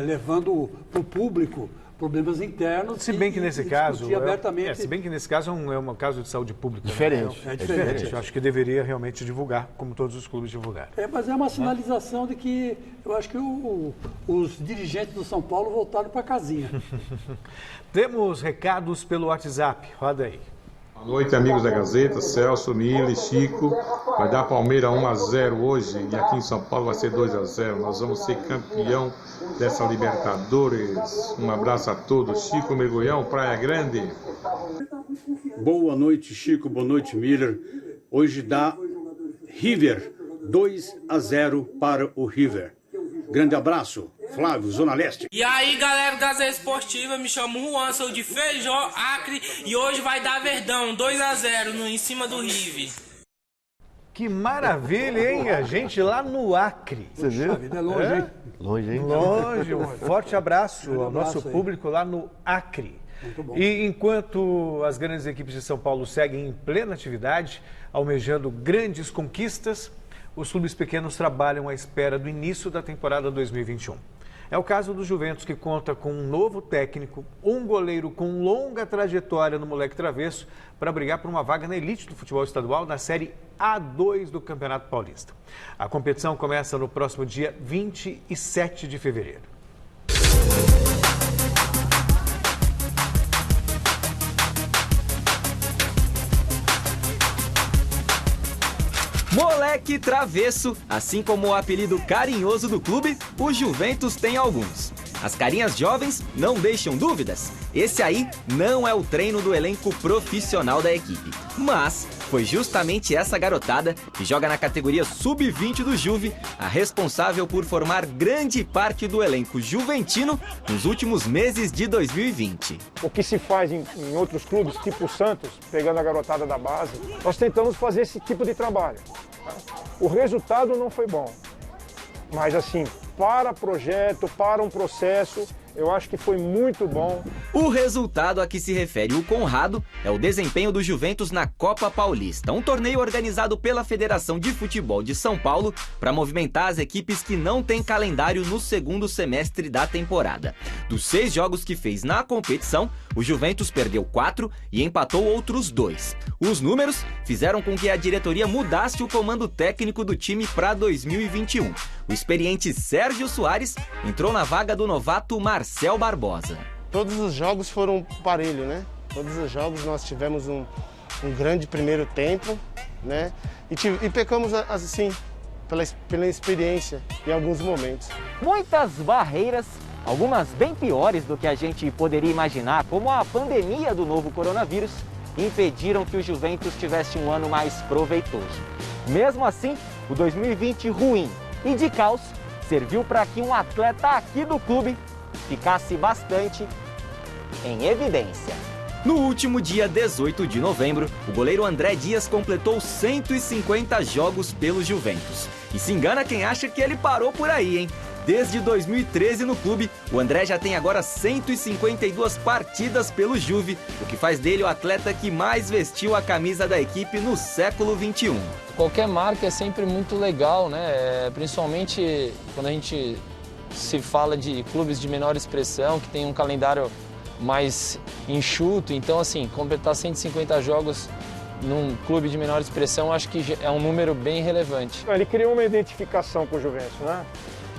levando para o público problemas internos. Se bem que nesse caso abertamente. Se bem que nesse caso é um caso de saúde pública. Diferente. É diferente. Eu acho que deveria realmente divulgar, como todos os clubes divulgaram. Mas é uma sinalização de que eu acho que os dirigentes do São Paulo voltaram para a casinha. Temos recados pelo WhatsApp. Roda aí. Boa noite, amigos da Gazeta, Celso, Mille, Chico. Vai dar Palmeiras 1-0 hoje e aqui em São Paulo vai ser 2-0. Nós vamos ser campeão dessa Libertadores. Um abraço a todos. Chico Mergulhão, Praia Grande. Boa noite, Chico. Boa noite, Miller. Hoje dá River 2-0 para o River. Grande abraço, Flávio, Zona Leste. E aí, galera do Gazeta Esportiva, me chamo Juan, sou de Feijó, Acre, e hoje vai dar Verdão, 2-0 em cima do River. Que maravilha, hein? A gente lá no Acre. Você viu? A vida é longe, hein? Longe, hein? Longe. Um forte abraço ao nosso público lá no Acre. Muito bom. E enquanto as grandes equipes de São Paulo seguem em plena atividade, almejando grandes conquistas, os clubes pequenos trabalham à espera do início da temporada 2021. É o caso do Juventus, que conta com um novo técnico, um goleiro com longa trajetória no Moleque Travesso, para brigar por uma vaga na elite do futebol estadual na Série A2 do Campeonato Paulista. A competição começa no próximo dia 27 de fevereiro. Moleque Travesso, assim como o apelido carinhoso do clube, o Juventus tem alguns. As carinhas jovens não deixam dúvidas. Esse aí não é o treino do elenco profissional da equipe. Mas foi justamente essa garotada, que joga na categoria Sub-20 do Juve, a responsável por formar grande parte do elenco juventino nos últimos meses de 2020. O que se faz em outros clubes, tipo o Santos, pegando a garotada da base, nós tentamos fazer esse tipo de trabalho. O resultado não foi bom, mas assim, para projeto, para um processo, Eu acho que foi muito bom. O resultado a que se refere o Conrado é o desempenho do Juventus na Copa Paulista, um torneio organizado pela Federação de Futebol de São Paulo para movimentar as equipes que não têm calendário no segundo semestre da temporada. Dos 6 jogos que fez na competição, o Juventus perdeu 4 e empatou outros 2. Os números fizeram com que a diretoria mudasse o comando técnico do time para 2021. O experiente Sérgio Soares entrou na vaga do novato Marcel Barbosa. Todos os jogos foram parelho, né? Todos os jogos nós tivemos um grande primeiro tempo, né? E pecamos assim pela experiência em alguns momentos. Muitas barreiras, algumas bem piores do que a gente poderia imaginar, como a pandemia do novo coronavírus, impediram que o Juventus tivesse um ano mais proveitoso. Mesmo assim, o 2020 ruim e de caos serviu para que um atleta aqui do clube ficasse bastante em evidência. No último dia 18 de novembro, o goleiro André Dias completou 150 jogos pelo Juventus. E se engana quem acha que ele parou por aí, hein? Desde 2013 no clube, o André já tem agora 152 partidas pelo Juve, o que faz dele o atleta que mais vestiu a camisa da equipe no século XXI. Qualquer marca é sempre muito legal, né? Principalmente quando a gente se fala de clubes de menor expressão, que tem um calendário mais enxuto. Então, assim, completar 150 jogos num clube de menor expressão, acho que é um número bem relevante. Ele criou uma identificação com o Juventus, né?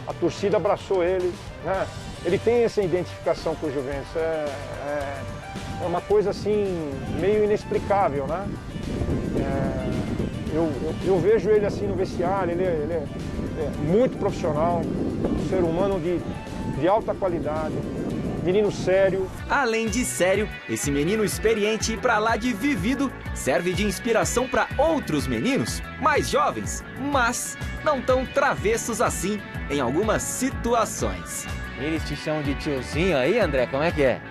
A torcida abraçou ele, né? Ele tem essa identificação com o Juventus. É uma coisa assim, meio inexplicável, né? Eu vejo ele assim no vestiário, ele é muito profissional, um ser humano de alta qualidade, menino sério. Além de sério, esse menino experiente e pra lá de vivido serve de inspiração para outros meninos mais jovens, mas não tão travessos assim em algumas situações. Eles te chamam de tiozinho aí, André? Como é que é?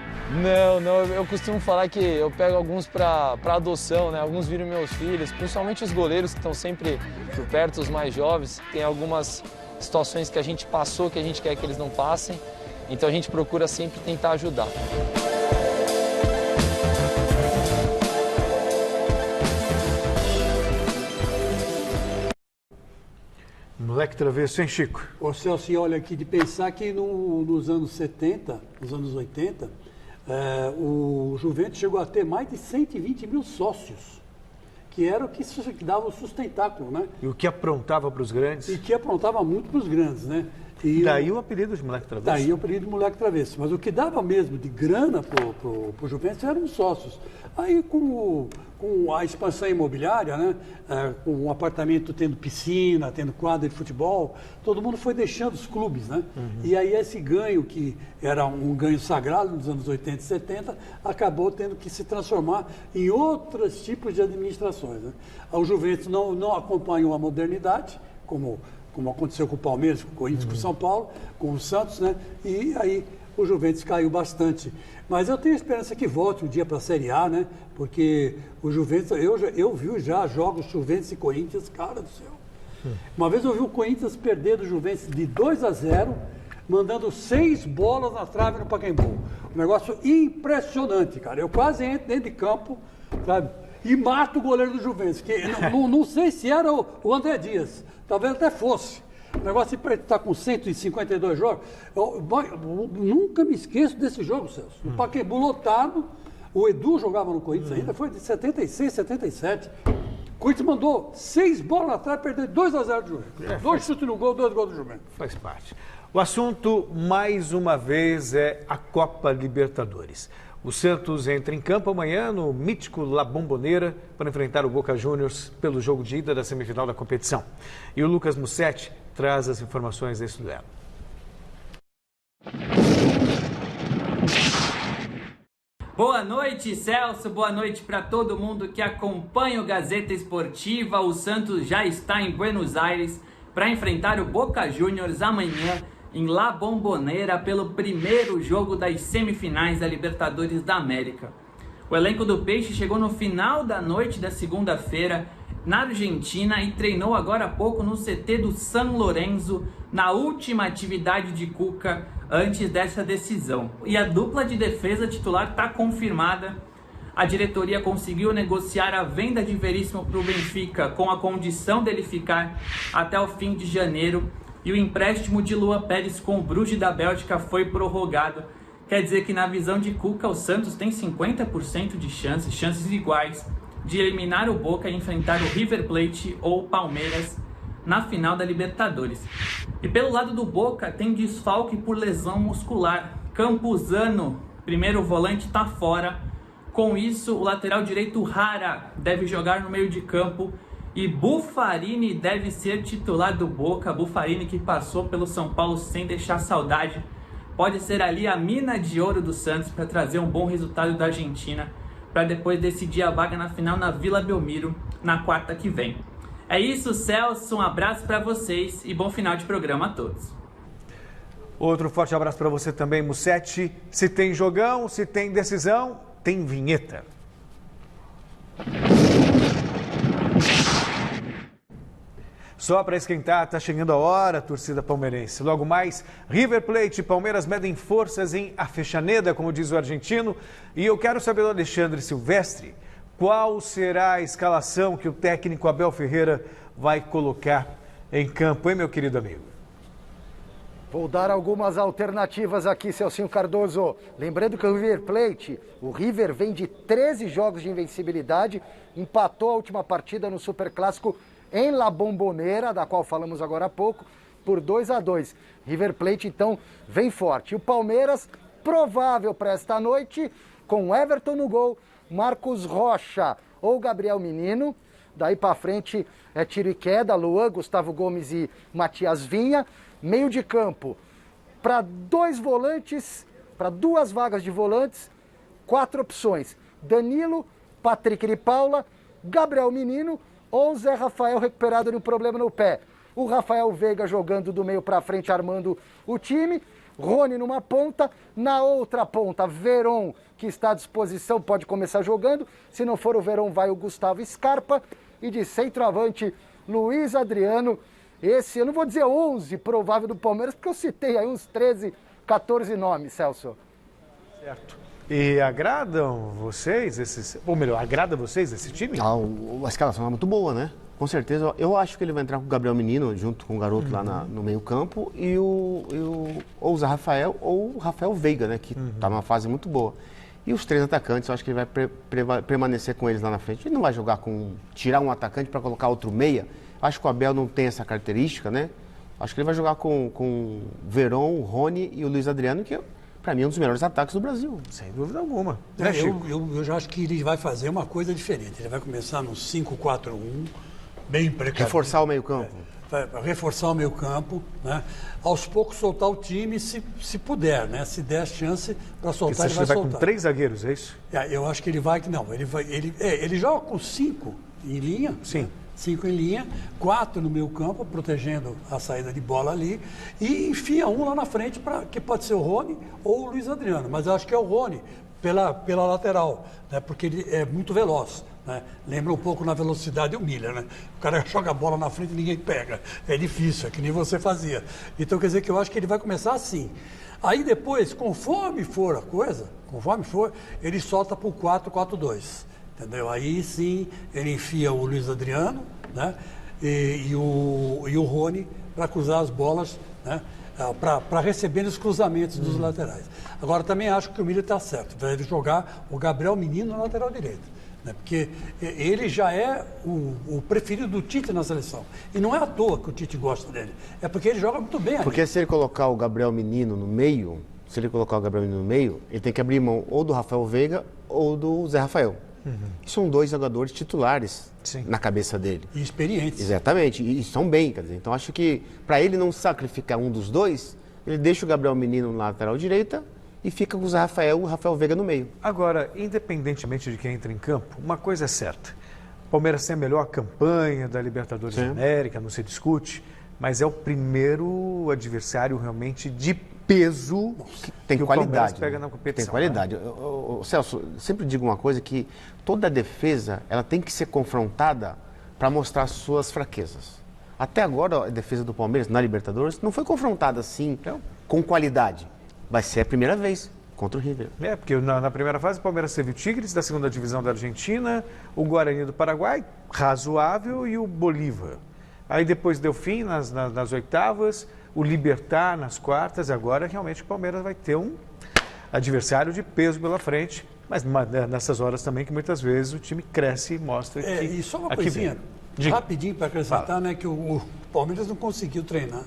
Não, eu costumo falar que eu pego alguns para adoção, né? Alguns viram meus filhos, principalmente os goleiros que estão sempre por perto, os mais jovens. Tem algumas situações que a gente passou que a gente quer que eles não passem, então a gente procura sempre tentar ajudar. Moleque travesso, hein, Chico? Ô Celso, olha aqui, de pensar que nos anos 70, nos anos 80, o Juventus chegou a ter mais de 120 mil sócios, que era o que dava o sustentáculo, né? E o que aprontava para os grandes. E que aprontava muito para os grandes, né? E daí o apelido de moleque travesso. Daí o apelido de moleque travesso. Mas o que dava mesmo de grana pro Juventus eram os sócios. Aí com a expansão imobiliária, né? Com o apartamento tendo piscina, tendo quadra de futebol, todo mundo foi deixando os clubes, né? Uhum. E aí esse ganho, que era um ganho sagrado nos anos 80 e 70, acabou tendo que se transformar em outros tipos de administrações, né? O Juventus não acompanhou a modernidade, como aconteceu com o Palmeiras, com o Corinthians, com o São Paulo, com o Santos, né? E aí o Juventus caiu bastante. Mas eu tenho esperança que volte um dia para a Série A, né? Porque o Juventus, eu vi já jogos Juventus e Corinthians, cara do céu. Uma vez eu vi o Corinthians perder do Juventus de 2-0, mandando 6 bolas na trave no Pacaembu. Um negócio impressionante, cara. Eu quase entro dentro de campo, sabe? E mato o goleiro do Juventus, que não sei se era o André Dias, talvez até fosse. O negócio de estar com 152 jogos, eu nunca me esqueço desse jogo, Celso. O Pacaembu lotado, o Edu jogava no Corinthians ainda, foi de 76, 77. O Corinthians mandou 6 bolas atrás, perdeu 2-0 do Juventus. 2 chutes no gol, 2 gols do Juventus. Faz parte. O assunto, mais uma vez, é a Copa Libertadores. O Santos entra em campo amanhã no mítico La Bombonera para enfrentar o Boca Juniors pelo jogo de ida da semifinal da competição. E o Lucas Mussetti traz as informações desse duelo. Boa noite, Celso. Boa noite para todo mundo que acompanha o Gazeta Esportiva. O Santos já está em Buenos Aires para enfrentar o Boca Juniors amanhã em La Bombonera pelo primeiro jogo das semifinais da Libertadores da América. O elenco do Peixe chegou no final da noite da segunda-feira na Argentina e treinou agora há pouco no CT do San Lorenzo, na última atividade de Cuca antes dessa decisão. E a dupla de defesa titular está confirmada. A diretoria conseguiu negociar a venda de Veríssimo para o Benfica com a condição dele ficar até o fim de janeiro. E o empréstimo de Luan Pérez com o Bruges da Bélgica foi prorrogado. Quer dizer que na visão de Cuca, o Santos tem 50% de chances iguais, de eliminar o Boca e enfrentar o River Plate ou o Palmeiras na final da Libertadores. E pelo lado do Boca tem desfalque por lesão muscular. Campuzano, primeiro volante, está fora. Com isso, o lateral direito Rara deve jogar no meio de campo e Buffarini deve ser titular do Boca. Buffarini, que passou pelo São Paulo sem deixar saudade, pode ser ali a mina de ouro do Santos para trazer um bom resultado da Argentina, para depois decidir a vaga na final na Vila Belmiro na quarta que vem. É isso, Celso, um abraço para vocês e bom final de programa a todos. Outro forte abraço para você também, Musetti. Se tem jogão, se tem decisão, tem vinheta. Só para esquentar, está chegando a hora, torcida palmeirense. Logo mais, River Plate e Palmeiras medem forças em Afechaneda, como diz o argentino. E eu quero saber do Alexandre Silvestre, qual será a escalação que o técnico Abel Ferreira vai colocar em campo, hein, meu querido amigo? Vou dar algumas alternativas aqui, Celcinho Cardoso. Lembrando que o River Plate, o River vem de 13 jogos de invencibilidade, empatou a última partida no Superclássico em La Bombonera, da qual falamos agora há pouco, por 2-2. River Plate, então, vem forte. E o Palmeiras, provável para esta noite, com Everton no gol, Marcos Rocha ou Gabriel Menino. Daí para frente é tiro e queda, Luan, Gustavo Gomes e Matias Vinha. Meio de campo, para 2 volantes, para 2 vagas de volantes, 4 opções. Danilo, Patrick de Paula, Gabriel Menino ou Zé Rafael recuperado de um problema no pé. O Rafael Veiga jogando do meio para frente, armando o time. Rony numa ponta, na outra ponta, Veron, que está à disposição, pode começar jogando. Se não for o Veron, vai o Gustavo Scarpa. E de centroavante, Luiz Adriano. Esse, eu não vou dizer 11 provável do Palmeiras, porque eu citei aí uns 13, 14 nomes, Celso. Certo. E agradam vocês esses... Ou melhor, agrada vocês esse time? A escalação é muito boa, né? Com certeza. Eu acho que ele vai entrar com o Gabriel Menino, junto com o garoto lá no meio campo, e ou o Zé Rafael ou o Rafael Veiga, né? Que está numa fase muito boa. E os 3 atacantes, eu acho que ele vai permanecer com eles lá na frente. Ele não vai jogar tirar um atacante para colocar outro meia. Acho que o Abel não tem essa característica, né? Acho que ele vai jogar com Veron, o Rony e o Luiz Adriano, que para mim é um dos melhores ataques do Brasil. Sem dúvida alguma. Eu já acho que ele vai fazer uma coisa diferente. Ele vai começar no 5-4-1, bem precavido. Reforçar o meio-campo. Reforçar o meio-campo, né? Aos poucos soltar o time, se puder, né? Se der chance para soltar, ele vai soltar. Ele vai com 3 zagueiros, é isso? Eu acho que ele vai... Não, ele joga com 5 em linha. Sim. 5 em linha, 4 no meio campo, protegendo a saída de bola ali, e enfia um lá na frente, que pode ser o Rony ou o Luiz Adriano, mas eu acho que é o Rony pela lateral, né, porque ele é muito veloz, né, lembra um pouco na velocidade o Miller, né, o cara joga a bola na frente e ninguém pega, é difícil, é que nem você fazia. Então quer dizer que eu acho que ele vai começar assim. Aí depois, conforme for a coisa, ele solta para o 4-4-2. Entendeu? Aí sim ele enfia o Luiz Adriano, né? e o Rony para cruzar as bolas, né? Para receber os cruzamentos dos laterais. Agora também acho que o Miller está certo, deve jogar o Gabriel Menino na lateral direita, né? Porque ele já é o preferido do Tite na seleção. E não é à toa que o Tite gosta dele, é porque ele joga muito bem ali. Porque se ele colocar o Gabriel Menino no meio, ele tem que abrir mão ou do Rafael Veiga ou do Zé Rafael. São 2 jogadores titulares na cabeça dele. E experientes. Exatamente, e estão bem, quer dizer. Então acho que para ele não sacrificar um dos 2, ele deixa o Gabriel Menino na lateral direita e fica com o Zé Rafael e o Rafael Veiga no meio. Agora, independentemente de quem entra em campo, uma coisa é certa. O Palmeiras tem a melhor campanha da Libertadores da América, não se discute, mas é o primeiro adversário realmente de peso tem que qualidade, o Palmeiras pega na competição. Tem qualidade. Né? Celso, sempre digo uma coisa, que toda defesa ela tem que ser confrontada para mostrar suas fraquezas. Até agora, a defesa do Palmeiras na Libertadores não foi confrontada assim, com qualidade. Vai ser a primeira vez contra o River. Porque na primeira fase o Palmeiras teve o Tigres da segunda divisão da Argentina, o Guarani do Paraguai, razoável, e o Bolívar. Aí depois deu fim nas oitavas, o Libertad nas quartas, e agora realmente o Palmeiras vai ter um adversário de peso pela frente, mas nessas horas também que muitas vezes o time cresce e mostra que... E só uma coisinha, rapidinho para acrescentar, né, que o Palmeiras não conseguiu treinar.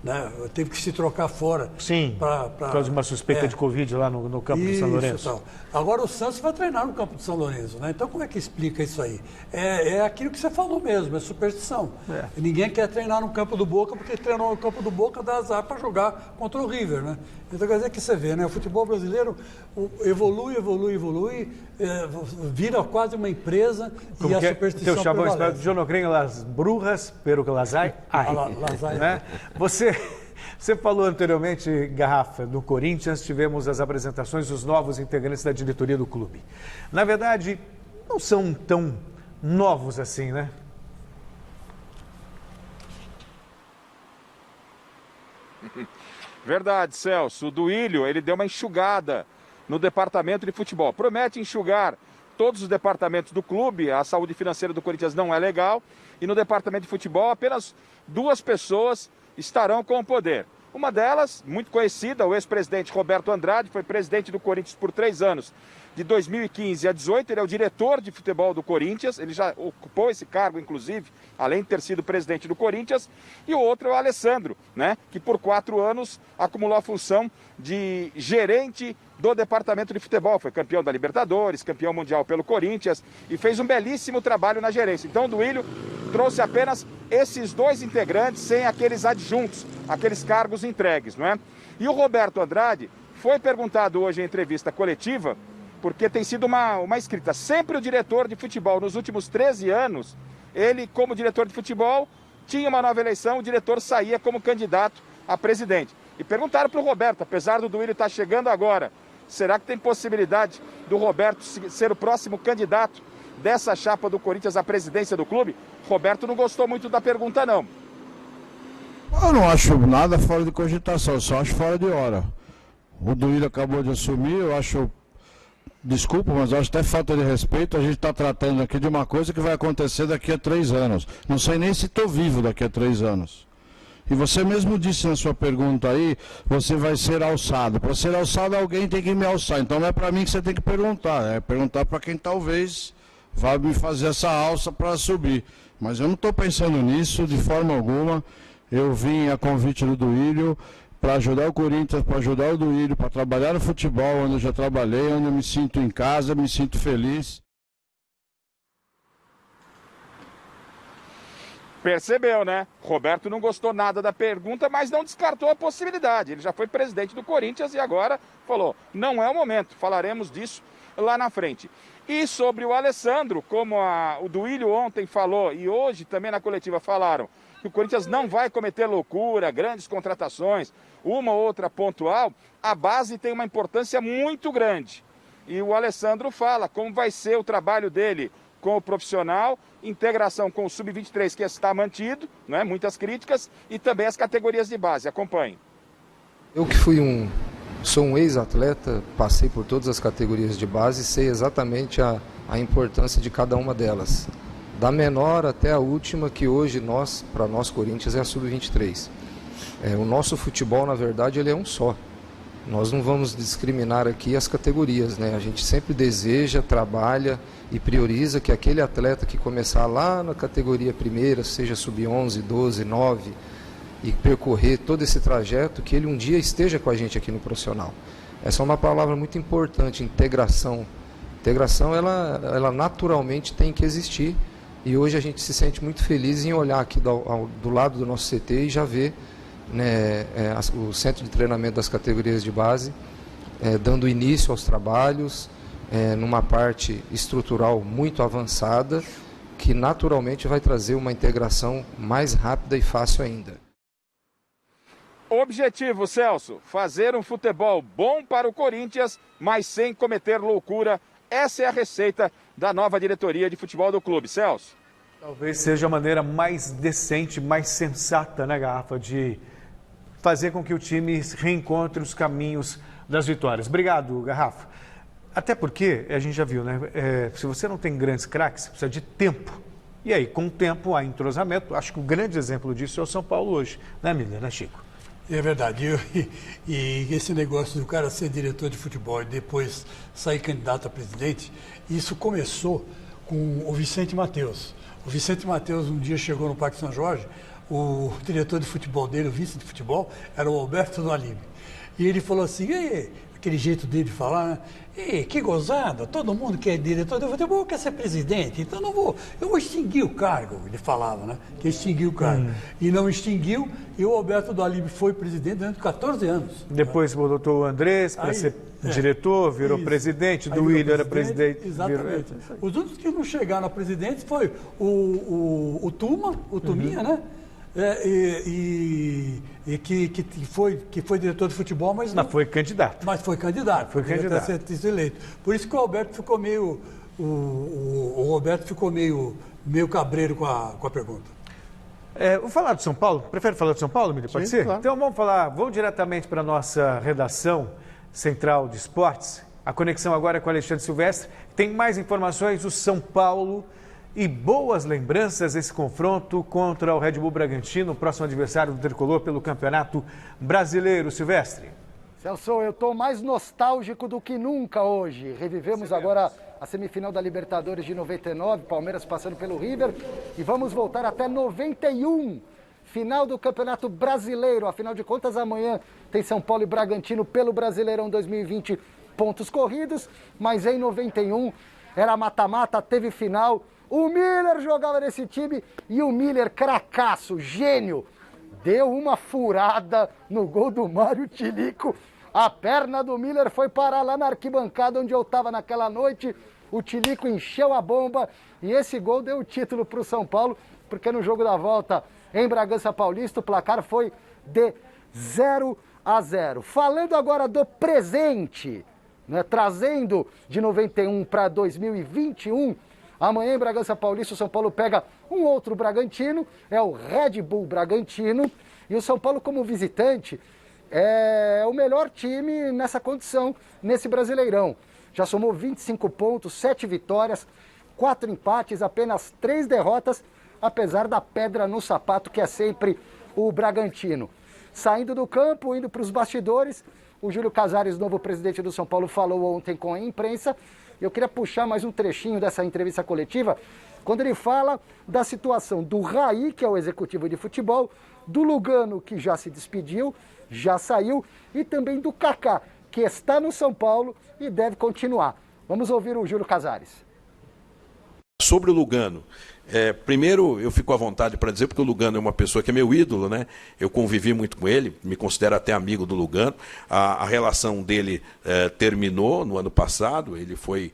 Né? Teve que se trocar fora. Sim, por causa de uma suspeita de Covid lá no campo do São Lourenço. Tal. Agora o Santos vai treinar no campo do São Lourenço, né? Então como é que explica isso aí? É aquilo que você falou mesmo, é superstição. Ninguém quer treinar no campo do Boca, porque treinou no campo do Boca dá azar para jogar contra o River, né? Então quer dizer que você vê, né? O futebol brasileiro evolui, vira quase uma empresa. Como e a superstição teu chavão prevalece. Eu não creio las brujas, pero que las hay. Né? Você falou anteriormente, Garrafa, do Corinthians, tivemos as apresentações dos novos integrantes da diretoria do clube. Na verdade, não são tão novos assim, né? Verdade, Celso. O Duílio, ele deu uma enxugada no departamento de futebol. Promete enxugar todos os departamentos do clube. A saúde financeira do Corinthians não é legal. E no departamento de futebol, apenas 2 pessoas estarão com o poder. Uma delas, muito conhecida, o ex-presidente Roberto Andrade, foi presidente do Corinthians por 3 anos, de 2015 a 2018. Ele é o diretor de futebol do Corinthians, ele já ocupou esse cargo, inclusive, além de ter sido presidente do Corinthians. E o outro é o Alessandro, né, que por 4 anos acumulou a função de gerente do departamento de futebol. Foi campeão da Libertadores, campeão mundial pelo Corinthians e fez um belíssimo trabalho na gerência. Então o Duílio trouxe apenas esses 2 integrantes, sem aqueles adjuntos, aqueles cargos entregues, não é? E o Roberto Andrade foi perguntado hoje em entrevista coletiva, porque tem sido uma escrita. Sempre o diretor de futebol, nos últimos 13 anos, ele, como diretor de futebol, tinha uma nova eleição, o diretor saía como candidato a presidente. E perguntaram para o Roberto, apesar do Duílio estar chegando agora, será que tem possibilidade do Roberto ser o próximo candidato dessa chapa do Corinthians à presidência do clube? Roberto não gostou muito da pergunta, não. Eu não acho nada fora de cogitação, eu só acho fora de hora. O Duílio acabou de assumir, eu acho, desculpa, mas eu acho até falta de respeito. A gente está tratando aqui de uma coisa que vai acontecer daqui a 3 anos. Não sei nem se estou vivo daqui a 3 anos. E você mesmo disse na sua pergunta aí, você vai ser alçado. Para ser alçado, alguém tem que me alçar. Então não é para mim que você tem que perguntar, é perguntar para quem talvez vá me fazer essa alça para subir. Mas eu não estou pensando nisso de forma alguma. Eu vim a convite do Duílio para ajudar o Corinthians, para ajudar o Duílio, para trabalhar no futebol, onde eu já trabalhei, onde eu me sinto em casa, me sinto feliz. Percebeu, né? Roberto não gostou nada da pergunta, mas não descartou a possibilidade. Ele já foi presidente do Corinthians e agora falou, não é o momento, falaremos disso lá na frente. E sobre o Alessandro, como o Duílio ontem falou e hoje também na coletiva falaram, que o Corinthians não vai cometer loucura, grandes contratações, uma ou outra pontual, a base tem uma importância muito grande. E o Alessandro fala como vai ser o trabalho dele com o profissional, integração com o Sub-23 que está mantido, né, muitas críticas, e também as categorias de base. Acompanhe. Eu que sou um ex-atleta, passei por todas as categorias de base e sei exatamente a importância de cada uma delas. Da menor até a última, que hoje para nós Corinthians é a Sub-23. O nosso futebol, na verdade, ele é um só. Nós não vamos discriminar aqui as categorias, né? A gente sempre deseja, trabalha e prioriza que aquele atleta que começar lá na categoria primeira, seja Sub-11, 12, 9, e percorrer todo esse trajeto, que ele um dia esteja com a gente aqui no profissional. Essa é uma palavra muito importante, integração. Integração, ela naturalmente tem que existir. E hoje a gente se sente muito feliz em olhar aqui do lado do nosso CT e já ver, né, o centro de treinamento das categorias de base dando início aos trabalhos, numa parte estrutural muito avançada, que naturalmente vai trazer uma integração mais rápida e fácil ainda. Objetivo, Celso, fazer um futebol bom para o Corinthians, mas sem cometer loucura. Essa é a receita da nova diretoria de futebol do clube. Celso. Talvez seja a maneira mais decente, mais sensata, né, Garrafa, de fazer com que o time reencontre os caminhos das vitórias. Obrigado, Garrafa. Até porque, a gente já viu, né? Se você não tem grandes craques, você precisa de tempo. E aí, com o tempo, há entrosamento. Acho que o grande exemplo disso é o São Paulo hoje, né, Milha, né, Chico? É verdade. E esse negócio do cara ser diretor de futebol e depois sair candidato a presidente, isso começou com o Vicente Matheus. O Vicente Matheus um dia chegou no Parque São Jorge, o diretor de futebol dele, o vice de futebol, era o Alberto do Alibe. E ele falou assim, aquele jeito dele de falar, né? Que gozada, todo mundo que é diretor de futebol quer ser presidente, então eu vou extinguir o cargo, ele falava, né? Que extinguiu o cargo. E não extinguiu, e o Alberto do Alibe foi presidente durante 14 anos. Depois botou o Andrés para ser diretor, virou presidente, do Willian era presidente. Exatamente. Os únicos que não chegaram a presidente foi o Tuminha, né? Que foi diretor de futebol, mas não foi candidato. Mas foi candidato. Foi candidato. Ser eleito. Por isso que o Alberto ficou meio. O Alberto ficou meio cabreiro com a pergunta. Vou falar do São Paulo. Prefere falar do São Paulo, Mili? Pode ser? Claro. Então vamos diretamente para a nossa redação central de esportes. A conexão agora é com o Alexandre Silvestre. Tem mais informações do São Paulo. E boas lembranças desse confronto contra o Red Bull Bragantino, o próximo adversário do Tricolor pelo Campeonato Brasileiro. Silvestre. Celso, eu estou mais nostálgico do que nunca hoje. Revivemos agora a semifinal da Libertadores de 99, Palmeiras passando pelo River. E vamos voltar até 91, final do Campeonato Brasileiro. Afinal de contas, amanhã tem São Paulo e Bragantino pelo Brasileirão 2020, pontos corridos. Mas em 91 era mata-mata, teve final. O Miller jogava nesse time e o Miller, cracaço, gênio, deu uma furada no gol do Mário Tilico. A perna do Miller foi parar lá na arquibancada onde eu estava naquela noite. O Tilico encheu a bomba e esse gol deu o título para o São Paulo, porque no jogo da volta em Bragança Paulista o placar foi de 0-0. Falando agora do presente, né, trazendo de 91 para 2021, amanhã em Bragança Paulista o São Paulo pega um outro Bragantino, é o Red Bull Bragantino, e o São Paulo como visitante é o melhor time nessa condição, nesse Brasileirão. Já somou 25 pontos, 7 vitórias, 4 empates, apenas 3 derrotas, apesar da pedra no sapato que é sempre o Bragantino. Saindo do campo, indo para os bastidores, o Júlio Casares, novo presidente do São Paulo, falou ontem com a imprensa. Eu queria puxar mais um trechinho dessa entrevista coletiva, quando ele fala da situação do Raí, que é o executivo de futebol, do Lugano, que já se despediu, já saiu, e também do Kaká, que está no São Paulo e deve continuar. Vamos ouvir o Júlio Casares. Sobre o Lugano, primeiro eu fico à vontade para dizer, porque o Lugano é uma pessoa que é meu ídolo, né? Eu convivi muito com ele, me considero até amigo do Lugano. A relação dele terminou no ano passado, ele foi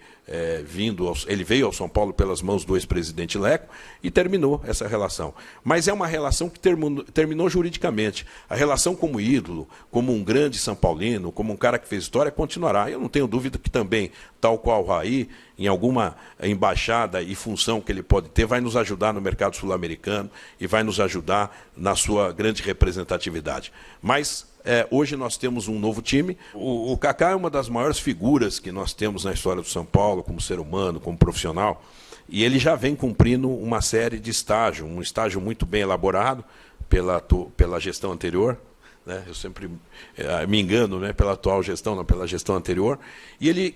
ele veio ao São Paulo pelas mãos do ex-presidente Leco e terminou essa relação. Mas é uma relação que terminou juridicamente. A relação como ídolo, como um grande São Paulino, como um cara que fez história, continuará. Eu não tenho dúvida que também, tal qual o Raí, em alguma embaixada e função que ele pode ter, vai nos ajudar no mercado sul-americano e vai nos ajudar na sua grande representatividade. Mas hoje nós temos um novo time. O Kaká é uma das maiores figuras que nós temos na história do São Paulo, como ser humano, como profissional, e ele já vem cumprindo uma série de estágios, um estágio muito bem elaborado pela gestão anterior, né? Eu sempre me engano, né? Pela atual gestão, não pela gestão anterior, e ele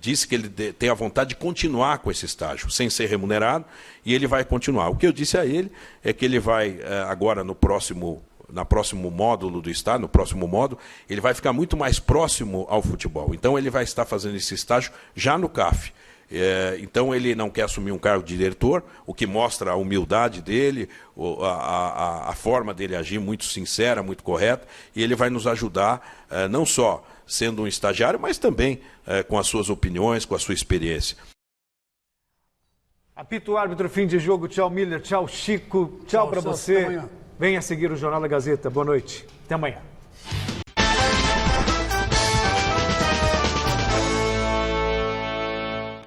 disse que ele tem a vontade de continuar com esse estágio, sem ser remunerado, e ele vai continuar. O que eu disse a ele é que ele vai, agora no próximo módulo do estágio, no próximo módulo, ele vai ficar muito mais próximo ao futebol. Então ele vai estar fazendo esse estágio já no CAF. Então ele não quer assumir um cargo de diretor, o que mostra a humildade dele, a forma dele agir muito sincera, muito correta, e ele vai nos ajudar, não só sendo um estagiário, mas também com as suas opiniões, com a sua experiência. Apita o árbitro, fim de jogo. Tchau, Miller. Tchau, Chico. Tchau para você. Venha seguir o Jornal da Gazeta. Boa noite. Até amanhã.